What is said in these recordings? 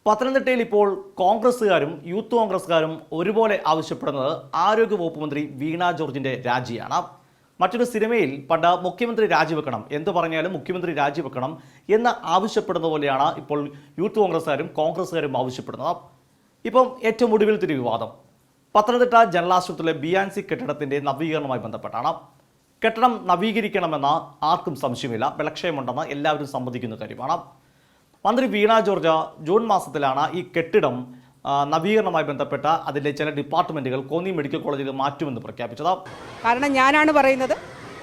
പത്തനംതിട്ടയിൽ ഇപ്പോൾ കോൺഗ്രസ്സുകാരും യൂത്ത് കോൺഗ്രസ്സുകാരും ഒരുപോലെ ആവശ്യപ്പെടുന്നത് ആരോഗ്യവകുപ്പ് മന്ത്രി വീണ ജോർജിന്റെ രാജിയാണ്. മറ്റൊരു സിനിമയിൽ പണ്ട് മുഖ്യമന്ത്രി രാജിവെക്കണം, എന്ത് പറഞ്ഞാലും മുഖ്യമന്ത്രി രാജിവെക്കണം എന്ന് ആവശ്യപ്പെടുന്ന പോലെയാണ് ഇപ്പോൾ യൂത്ത് കോൺഗ്രസ്സുകാരും കോൺഗ്രസ്സുകാരും ആവശ്യപ്പെടുന്നത്. ഇപ്പം ഏറ്റവും ഒടുവിലത്തെ വിവാദം പത്തനംതിട്ട ജനറൽ ആശുപത്രിയിലെ ബിയാൻസി കെട്ടിടത്തിന്റെ നവീകരണവുമായി ബന്ധപ്പെട്ടാണ്. കെട്ടിടം നവീകരിക്കണമെന്ന ആർക്കും സംശയമില്ല, ബലക്ഷയമുണ്ടെന്ന് എല്ലാവരും സമ്മതിക്കുന്ന കാര്യമാണ്. മന്ത്രി വീണ ജോർജ് ജൂൺ മാസത്തിലാണ് ഈ കെട്ടിടം നവീകരണവുമായി ബന്ധപ്പെട്ട അതിലെ ചില ഡിപ്പാർട്ട്മെന്റുകൾ കോന്നി മെഡിക്കൽ കോളേജിൽ മാറ്റുമെന്ന് പ്രഖ്യാപിച്ചത്. കാരണം ഞാനാണ് പറയുന്നത്,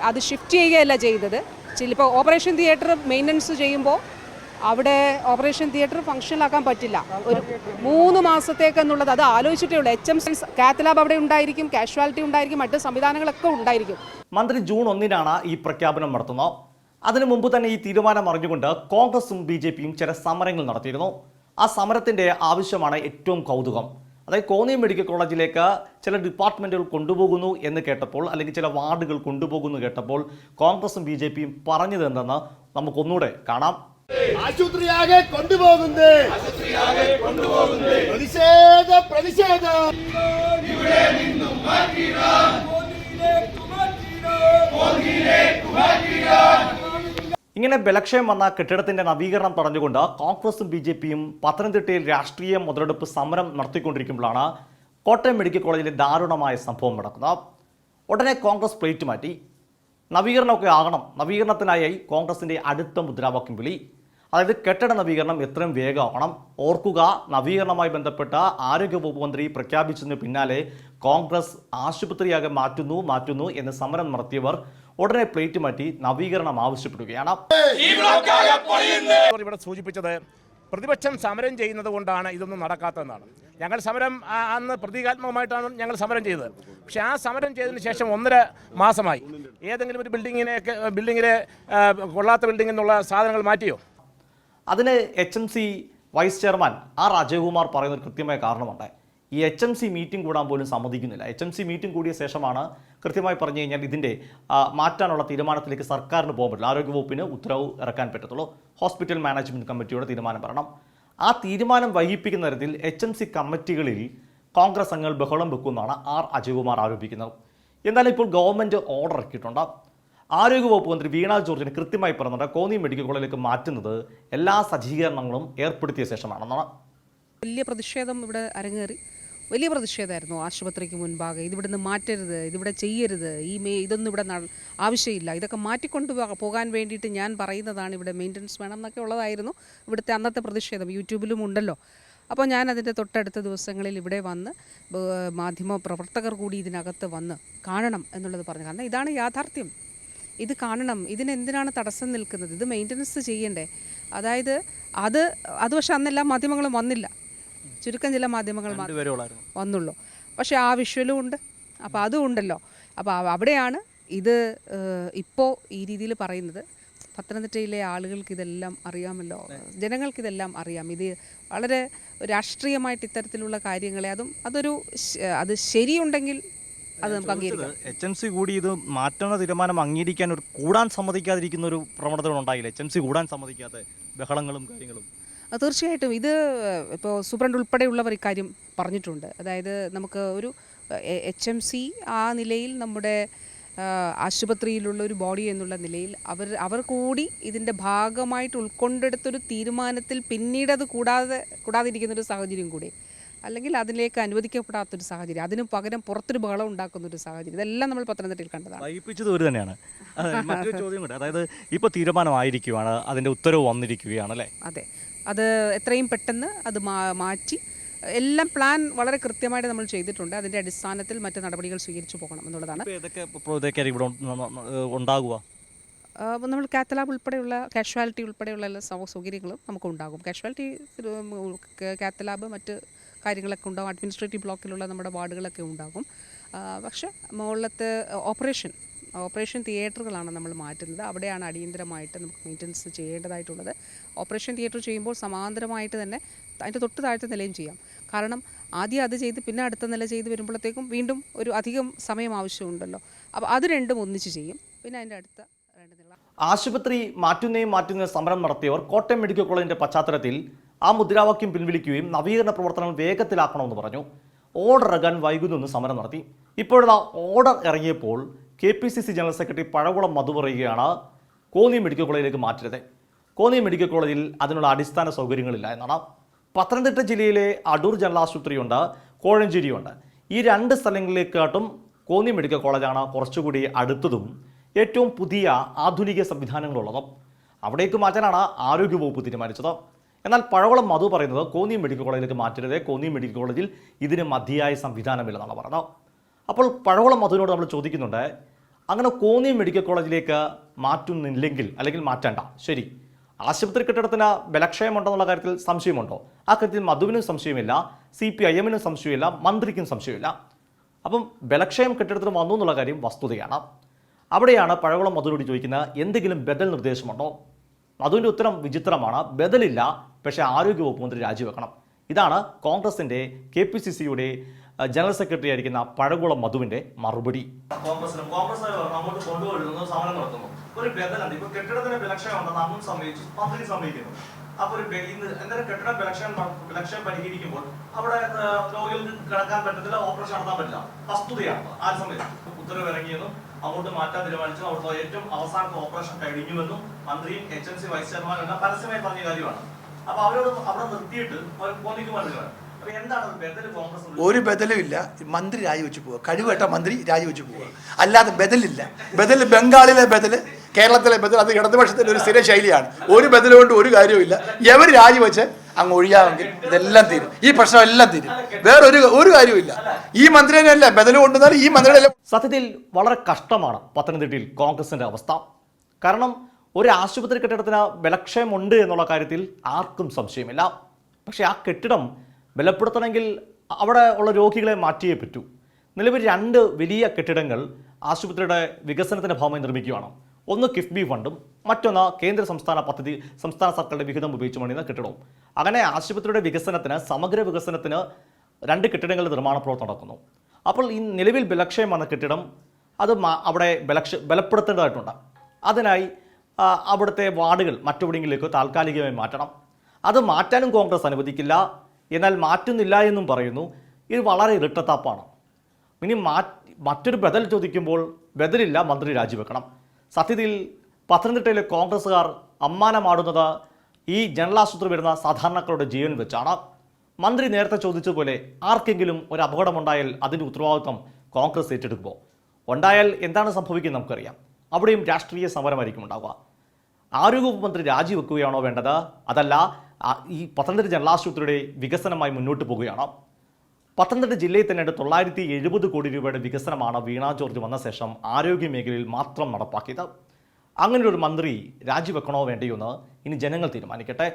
അത് ഷിഫ്റ്റ് ചെയ്യുകയല്ല ചെയ്തത്. ചിലപ്പോൾ ഓപ്പറേഷൻ തിയേറ്റർ മെയിൻ്റനൻസ് ചെയ്യുമ്പോൾ അവിടെ ഓപ്പറേഷൻ തിയേറ്റർ ഫംഗ്ഷനിലാക്കാൻ പറ്റില്ല. ഒരു 3 മാസത്തേക്കെന്നുള്ളത് അത് ആലോചിച്ചിട്ടേ ഉള്ളൂ. കാത്ത് ലാബ് അവിടെ ഉണ്ടായിരിക്കും, കാഷ്വാലിറ്റി ഉണ്ടായിരിക്കും, മറ്റ് സംവിധാനങ്ങളൊക്കെ ഉണ്ടായിരിക്കും. മന്ത്രി ജൂൺ 1 ഈ പ്രഖ്യാപനം നടത്തുന്നത്. അതിനു മുമ്പ് തന്നെ ഈ തീരുമാനം അറിഞ്ഞുകൊണ്ട് കോൺഗ്രസും BJPയും ചില സമരങ്ങൾ നടത്തിയിരുന്നു. ആ സമരത്തിന്റെ ആവശ്യമാണ് ഏറ്റവും കൗതുകം. അതായത് കോന്നി മെഡിക്കൽ കോളേജിലേക്ക് ചില ഡിപ്പാർട്ട്മെന്റുകൾ കൊണ്ടുപോകുന്നു എന്ന് കേട്ടപ്പോൾ, അല്ലെങ്കിൽ ചില വാർഡുകൾ കൊണ്ടുപോകുന്നു കേട്ടപ്പോൾ കോൺഗ്രസും BJPയും പറഞ്ഞത് എന്തെന്ന് നമുക്കൊന്നുകൂടെ കാണാം. ആശുപത്രിയാകെ കൊണ്ടുപോകുന്നേ, പ്രതിഷേധം ഇങ്ങനെ ബലക്ഷയം വന്ന കെട്ടിടത്തിന്റെ നവീകരണം പറഞ്ഞുകൊണ്ട് കോൺഗ്രസും BJPയും പത്തനംതിട്ടയിൽ രാഷ്ട്രീയ മുതലെടുപ്പ് സമരം നടത്തിക്കൊണ്ടിരിക്കുമ്പോഴാണ് കോട്ടയം മെഡിക്കൽ കോളേജിലെ ദാരുണമായ സംഭവം നടക്കുന്നത്. ഉടനെ കോൺഗ്രസ് പ്ലേറ്റ് മാറ്റി. നവീകരണമൊക്കെ ആകണം, നവീകരണത്തിനായി കോൺഗ്രസിന്റെ അടുത്ത മുദ്രാവാക്യം വിളി. അതായത് കെട്ടിട നവീകരണം എത്രയും വേഗമാകണം. ഓർക്കുക, നവീകരണവുമായി ബന്ധപ്പെട്ട ആരോഗ്യവകുപ്പ് മന്ത്രി പ്രഖ്യാപിച്ചതിന് പിന്നാലെ കോൺഗ്രസ് ആശുപത്രിയാകെ മാറ്റുന്നു എന്ന് സമരം നടത്തിയവർ ഉടനെ പ്ലേറ്റ് മാറ്റി നവീകരണം ആവശ്യപ്പെടുകയാണ്. ഇവിടെ സൂചിപ്പിച്ചത് പ്രതിപക്ഷം സമരം ചെയ്യുന്നത് കൊണ്ടാണ് ഇതൊന്നും നടക്കാത്തതെന്നാണ്. ഞങ്ങൾ സമരം അന്ന് പ്രതീകാത്മകമായിട്ടാണ് ഞങ്ങൾ സമരം ചെയ്തത്. പക്ഷേ ആ സമരം ചെയ്തതിന് ശേഷം 1.5 മാസമായി. ഏതെങ്കിലും ഒരു ബിൽഡിങ്ങിലെ കൊള്ളാത്ത ബിൽഡിങ്ങിൽ നിന്നുള്ള സാധനങ്ങൾ മാറ്റിയോ? അതിന് HMC വൈസ് ചെയർമാൻ അജയകുമാർ പറയുന്ന കൃത്യമായ കാരണമുണ്ട്. ഈ HMC മീറ്റിംഗ് കൂടാൻ പോലും സമ്മതിക്കുന്നില്ല. HMC മീറ്റിംഗ് കൂടിയ ശേഷമാണ് കൃത്യമായി പറഞ്ഞു കഴിഞ്ഞാൽ ഇതിൻ്റെ മാറ്റാനുള്ള തീരുമാനത്തിലേക്ക് സർക്കാരിന് പോകാൻ പറ്റില്ല, ആരോഗ്യവകുപ്പിന് ഉത്തരവ് ഇറക്കാൻ പറ്റത്തുള്ളൂ. ഹോസ്പിറ്റൽ മാനേജ്മെൻറ്റ് കമ്മിറ്റിയുടെ തീരുമാനം പറയണം. ആ തീരുമാനം വൈകിപ്പിക്കുന്ന തരത്തിൽ HMC കമ്മിറ്റികളിൽ കോൺഗ്രസ് അംഗങ്ങൾ ബഹളം വെക്കുമെന്നാണ് അജയകുമാർ ആരോപിക്കുന്നത്. എന്തായാലും ഇപ്പോൾ ഗവൺമെൻറ് ഓർഡർ ഇറക്കിയിട്ടുണ്ട്. ആരോഗ്യവകുപ്പ് മന്ത്രി വീണ ജോർജിന് കൃത്യമായി പറഞ്ഞിട്ട് കോന്നി മെഡിക്കൽ കോളേജിലേക്ക് മാറ്റുന്നത് എല്ലാ സജ്ജീകരണങ്ങളും ഏർപ്പെടുത്തിയ ശേഷമാണെന്നാണ്. വലിയ പ്രതിഷേധം ഇവിടെ അരങ്ങേറി. വലിയ പ്രതിഷേധമായിരുന്നു ആശുപത്രിക്ക് മുൻപാകെ. ഇതിവിടുന്ന് മാറ്റരുത്, ഇതിവിടെ ചെയ്യരുത്, ഇതൊന്നും ഇവിടെ ആവശ്യമില്ല, ഇതൊക്കെ മാറ്റിക്കൊണ്ട് പോകാൻ വേണ്ടിയിട്ട് ഞാൻ പറയുന്നതാണ്, ഇവിടെ മെയിൻ്റനൻസ് വേണം എന്നൊക്കെ ഉള്ളതായിരുന്നു ഇവിടുത്തെ അന്നത്തെ പ്രതിഷേധം. യൂട്യൂബിലും ഉണ്ടല്ലോ. അപ്പോൾ ഞാൻ അതിൻ്റെ തൊട്ടടുത്ത ദിവസങ്ങളിൽ ഇവിടെ വന്ന് മാധ്യമ പ്രവർത്തകർ കൂടി ഇതിനകത്ത് വന്ന് കാണണം എന്നുള്ളത് പറഞ്ഞു. കാരണം ഇതാണ് യാഥാർത്ഥ്യം, ഇത് കാണണം, ഇതിനെന്തിനാണ് തടസ്സം നിൽക്കുന്നത്, ഇത് മെയിൻ്റനൻസ് ചെയ്യണ്ടേ. അതായത് അത് പക്ഷേ അന്നെല്ലാം മാധ്യമങ്ങളും വന്നില്ല, ചുരുക്കം ചില മാധ്യമങ്ങൾ വന്നുള്ളൂ. പക്ഷേ ആ വിഷ്വലും ഉണ്ട്, അപ്പോൾ അതും ഉണ്ടല്ലോ. അപ്പോൾ അവിടെയാണ് ഇത് ഇപ്പോൾ ഈ രീതിയിൽ പറയുന്നത്. പത്തനംതിട്ടയിലെ ആളുകൾക്ക് ഇതെല്ലാം അറിയാമല്ലോ, ജനങ്ങൾക്കിതെല്ലാം അറിയാം. ഇത് വളരെ രാഷ്ട്രീയമായിട്ട് ഇത്തരത്തിലുള്ള കാര്യങ്ങളെ അത് ശരിയുണ്ടെങ്കിൽ അത് നമുക്ക് അംഗീകരിക്കാം. HMC കൂടി ഇത് മാറ്റുന്ന തീരുമാനം അംഗീകരിക്കാൻ കൂടാൻ സമ്മതിക്കാതിരിക്കുന്ന ഒരു പ്രവണത ഉണ്ടായില്ല. HMC കൂടാൻ സമ്മതിക്കാത്ത ബഹളങ്ങളും കാര്യങ്ങളും. തീർച്ചയായിട്ടും ഇത് ഇപ്പോൾ സൂപ്രണ്ട് ഉൾപ്പെടെയുള്ളവർ ഇക്കാര്യം പറഞ്ഞിട്ടുണ്ട്. അതായത് നമുക്ക് ഒരു HMC ആ നിലയിൽ നമ്മുടെ ആശുപത്രിയിലുള്ള ഒരു ബോഡി എന്നുള്ള നിലയിൽ അവർ കൂടി ഇതിൻ്റെ ഭാഗമായിട്ട് ഉൾക്കൊണ്ടെടുത്തൊരു തീരുമാനത്തിൽ പിന്നീട് അത് കൂടാതിരിക്കുന്നൊരു സാഹചര്യം കൂടി, അല്ലെങ്കിൽ അതിലേക്ക് അനുവദിക്കപ്പെടാത്തൊരു സാഹചര്യം, അതിന് പകരം പുറത്തൊരു ബഹളം ഉണ്ടാക്കുന്നൊരു സാഹചര്യം, ഇതെല്ലാം നമ്മൾ പത്തനംതിട്ടയിൽ കണ്ടതാണ്. വൈകിപ്പിച്ചത് ഒരു തന്നെയാണ്. മറ്റൊരു ചോദ്യം കൂടെ, അതായത് ഇപ്പോൾ തീരുമാനമായിരിക്കുകയാണ്, അതിൻ്റെ ഉത്തരവ് വന്നിരിക്കുകയാണ് അല്ലേ? അതെ, അത് എത്രയും പെട്ടെന്ന് അത് മാറ്റി എല്ലാം പ്ലാൻ വളരെ കൃത്യമായിട്ട് നമ്മൾ ചെയ്തിട്ടുണ്ട്. അതിൻ്റെ അടിസ്ഥാനത്തിൽ മറ്റ് നടപടികൾ സ്വീകരിച്ചു പോകണം എന്നുള്ളതാണ്. ഉണ്ടാകുക നമ്മൾ കാത്ത് ലാബ് ഉൾപ്പെടെയുള്ള കാഷ്വാലിറ്റി ഉൾപ്പെടെയുള്ള എല്ലാ സൗകര്യങ്ങളും നമുക്ക് ഉണ്ടാകും. കാഷ്വാലിറ്റി, കാത്ത് ലാബ്, മറ്റ് കാര്യങ്ങളൊക്കെ ഉണ്ടാകും. അഡ്മിനിസ്ട്രേറ്റീവ് ബ്ലോക്കിലുള്ള നമ്മുടെ വാർഡുകളൊക്കെ ഉണ്ടാകും. പക്ഷേ മുകളിലത്തെ ഓപ്പറേഷൻ തിയേറ്ററുകളാണ് നമ്മൾ മാറ്റുന്നത്. അവിടെയാണ് അടിയന്തരമായിട്ട് നമുക്ക് മെയിൻ്റനൻസ് ചെയ്യേണ്ടതായിട്ടുള്ളത്. ഓപ്പറേഷൻ തിയേറ്റർ ചെയ്യുമ്പോൾ സമാന്തരമായിട്ട് തന്നെ അതിൻ്റെ തൊട്ട് താഴത്തെ നിലയും ചെയ്യാം. കാരണം ആദ്യം അത് ചെയ്ത് പിന്നെ അടുത്ത നില ചെയ്ത് വരുമ്പോഴത്തേക്കും വീണ്ടും ഒരു അധികം സമയം ആവശ്യമുണ്ടല്ലോ. അപ്പോൾ അത് രണ്ടും ഒന്നിച്ച് ചെയ്യും. പിന്നെ അതിൻ്റെ അടുത്ത രണ്ട് നില ആശുപത്രി മാറ്റുന്നേയും സമരം നടത്തിയവർ കോട്ടയം മെഡിക്കൽ കോളേജിന്റെ പശ്ചാത്തലത്തിൽ ആ മുദ്രാവാക്യം പിൻവലിക്കുകയും നവീകരണ പ്രവർത്തനങ്ങൾ വേഗത്തിലാക്കണമെന്ന് പറഞ്ഞു. ഓർഡർ ഇറങ്ങാൻ വൈകുന്നുവെന്ന് സമരം നടത്തി. ഇപ്പോഴത്തെ ഓർഡർ ഇറങ്ങിയപ്പോൾ KPCC ജനറൽ സെക്രട്ടറി പഴകുളം മധു പറയുകയാണ് കോന്നി മെഡിക്കൽ കോളേജിലേക്ക് മാറ്റരുത്. കോന്നി മെഡിക്കൽ കോളേജിൽ അതിനുള്ള അടിസ്ഥാന സൗകര്യങ്ങളില്ല എന്നാണ്. പത്തനംതിട്ട ജില്ലയിലെ അടൂർ ജനറൽ ആശുപത്രിയുണ്ട്, കോഴഞ്ചേരിയുണ്ട്. ഈ രണ്ട് സ്ഥലങ്ങളിലേക്കാട്ടും കോന്നി മെഡിക്കൽ കോളേജാണ് കുറച്ചുകൂടി അടുത്തതും ഏറ്റവും പുതിയ ആധുനിക സംവിധാനങ്ങളുള്ളതും. അവിടേക്ക് മാറ്റാനാണ് ആരോഗ്യവകുപ്പ് തീരുമാനിച്ചത്. എന്നാൽ പഴകുളം മധു പറയുന്നത് കോന്നി മെഡിക്കൽ കോളേജിലേക്ക് മാറ്റരുത്, കോന്നി മെഡിക്കൽ കോളേജിൽ ഇതിന് മതിയായ സംവിധാനമില്ലെന്നാണ് പറഞ്ഞത്. അപ്പോൾ പഴകുളം മധുവിനോട് നമ്മൾ ചോദിക്കുന്നുണ്ട്, അങ്ങനെ കോന്നി മെഡിക്കൽ കോളേജിലേക്ക് മാറ്റുന്നില്ലെങ്കിൽ അല്ലെങ്കിൽ മാറ്റണ്ട, ശരി, ആശുപത്രി കെട്ടിടത്തിന് ബലക്ഷയമുണ്ടെന്നുള്ള കാര്യത്തിൽ സംശയമുണ്ടോ? ആ കാര്യത്തിൽ മധുവിനും സംശയമില്ല, CPIM-നും സംശയമില്ല, മന്ത്രിക്കും സംശയമില്ല. അപ്പം ബലക്ഷയം കെട്ടിടത്തിന് വന്നു എന്നുള്ള കാര്യം വസ്തുതയാണ്. അവിടെയാണ് പഴകുളം മധുവിനോട് ചോദിക്കുന്നത്, എന്തെങ്കിലും ബദൽ നിർദ്ദേശമുണ്ടോ? മധുവിൻ്റെ ഉത്തരം വിചിത്രമാണ്, ബദലില്ല, പക്ഷേ ആരോഗ്യവകുപ്പ് മന്ത്രി രാജിവെക്കണം. ഇതാണ് കോൺഗ്രസിൻ്റെ KPCC-യുടെ ജനറൽ സെക്രട്ടറി ആയിരിക്കുന്ന പഴകുളം മധുവിൻ്റെ മറുപടി. കോൺഗ്രസ് അങ്ങോട്ട് കൊണ്ടുവരുന്നു, സമരം നടത്തുന്നു. ഒരു ബദലുണ്ട്. ഇപ്പോൾ കെട്ടിടത്തിന് ബലക്ഷയം ഉണ്ടെന്ന് അന്നും സമ്മതിച്ചു, മന്ത്രി സമ്മതിക്കുന്നു. അപ്പോൾ ഒരു എന്തായാലും കെട്ടിടം ബലക്ഷയം പരിഹരിക്കുമ്പോൾ അവിടെ രോഗികൾക്ക് കിടക്കാൻ പറ്റത്തില്ല, ഓപ്പറേഷൻ നടത്താൻ പറ്റില്ല, വസ്തുതയാണ്. ആ സമയത്ത് ഉത്തരവ് ഇറങ്ങിയെന്നും അങ്ങോട്ട് മാറ്റാൻ തീരുമാനിച്ചു. അവിടുത്തെ ഏറ്റവും അവസാനത്തെ ഓപ്പറേഷൻ കഴിഞ്ഞുവെന്നും മന്ത്രിയും HMC വൈസ് ചെയർമാനും എല്ലാം പരസ്യമായി പറഞ്ഞ കാര്യമാണ്. അപ്പൊ അവരോട് അവിടെ നിർത്തിയിട്ട് കോന്നിക്ക് മന്ത്രിയാണ്. അപ്പൊ എന്താണ് ബദൽ? കോൺഗ്രസ് ഒരു ബദലും ഇല്ല. മന്ത്രി രാജിവെച്ച് പോവുക, കഴിവേട്ട മന്ത്രി രാജിവെച്ച് പോവുക, അല്ലാതെ ബദലില്ല. ബദൽ ബംഗാളിലെ ബദൽ, കേരളത്തിലെ ബദൽ, അത് ഇടതുപക്ഷത്തിൻ്റെ ഒരു സ്ഥിര ശൈലിയാണ്. ഒരു ബദൽ കൊണ്ട് ഒരു കാര്യമില്ല. എവർ രാജിവെച്ച് അങ്ങ് ഒഴിയാമെങ്കിൽ ഇതെല്ലാം തീരും, ഈ പ്രശ്നം എല്ലാം തീരും. വേറൊരു കാര്യമില്ല. ഈ മന്ത്രി തന്നെയല്ല ബദൽ കൊണ്ടുവന്നാൽ ഈ മന്ത്രിയുടെ. സത്യത്തിൽ വളരെ കഷ്ടമാണ് പത്തനംതിട്ടയിൽ കോൺഗ്രസിന്റെ അവസ്ഥ. കാരണം ഒരു ആശുപത്രി കെട്ടിടത്തിന് ബലക്ഷയമുണ്ട് എന്നുള്ള കാര്യത്തിൽ ആർക്കും സംശയമില്ല. പക്ഷേ ആ കെട്ടിടം ബലപ്പെടുത്തണമെങ്കിൽ അവിടെ ഉള്ള രോഗികളെ മാറ്റിയേ പറ്റൂ. നിലവിൽ 2 വലിയ കെട്ടിടങ്ങൾ ആശുപത്രിയുടെ വികസനത്തിൻ്റെ ഭാഗമായി നിർമ്മിക്കുകയാണ്. ഒന്ന് കിഫ്ബി ഫണ്ടും മറ്റൊന്ന് സംസ്ഥാന സർക്കാരുടെ വിഹിതം ഉപയോഗിച്ച് പണിയുന്ന കെട്ടിടവും. അങ്ങനെ ആശുപത്രിയുടെ വികസനത്തിന്, സമഗ്ര വികസനത്തിന് 2 കെട്ടിടങ്ങളുടെ നിർമ്മാണ പ്രവർത്തനം നടക്കുന്നു. അപ്പോൾ ഈ നിലവിൽ ബലക്ഷയം വന്ന കെട്ടിടം അത് അവിടെ ബലപ്പെടുത്തേണ്ടതായിട്ടുണ്ട്. അതിനായി അവിടുത്തെ വാർഡുകൾ മറ്റെവിടെയെങ്കിലേക്ക് താൽക്കാലികമായി മാറ്റണം. അത് മാറ്റാനും കോൺഗ്രസ് അനുവദിക്കില്ല. എന്നാൽ മാറ്റുന്നില്ല എന്നും പറയുന്നു. ഇത് വളരെ ഇരട്ടത്താപ്പാണ്. ഇനി മറ്റൊരു ബദൽ ചോദിക്കുമ്പോൾ ബദലില്ല, മന്ത്രി രാജിവെക്കണം. സത്യത്തിൽ പത്തനംതിട്ടയിലെ കോൺഗ്രസ്സുകാർ അമ്മാനമാടുന്നത് ഈ ജനറൽ ആശുപത്രി വരുന്ന സാധാരണക്കാരുടെ ജീവൻ വെച്ചാണ്. മന്ത്രി നേരത്തെ ചോദിച്ചതുപോലെ ആർക്കെങ്കിലും ഒരു അപകടമുണ്ടായാൽ അതിൻ്റെ ഉത്തരവാദിത്വം കോൺഗ്രസ് ഏറ്റെടുക്കുമോ? ഉണ്ടായാൽ എന്താണ് സംഭവിക്കുന്നത് നമുക്കറിയാം. അവിടെയും രാഷ്ട്രീയ സമരമായിരിക്കും ഉണ്ടാവുക. ആരോഗ്യവകുപ്പ് മന്ത്രി രാജിവെക്കുകയാണോ വേണ്ടത്? അതല്ല ഈ പത്തനംതിട്ട ജനറൽ ആശുപത്രിയുടെ വികസനമായി മുന്നോട്ട് പോവുകയാണോ? പത്തനംതിട്ട ജില്ലയിൽ തന്നെ 970 കോടി രൂപയുടെ വികസനമാണ് വീണ ജോർജ് വന്ന ശേഷം ആരോഗ്യ മേഖലയിൽ മാത്രം നടപ്പാക്കിയത്. അങ്ങനെ ഒരു മന്ത്രി രാജിവെക്കണോ വേണ്ടയോ എന്ന് ഇനി ജനങ്ങൾ തീരുമാനിക്കട്ടെ.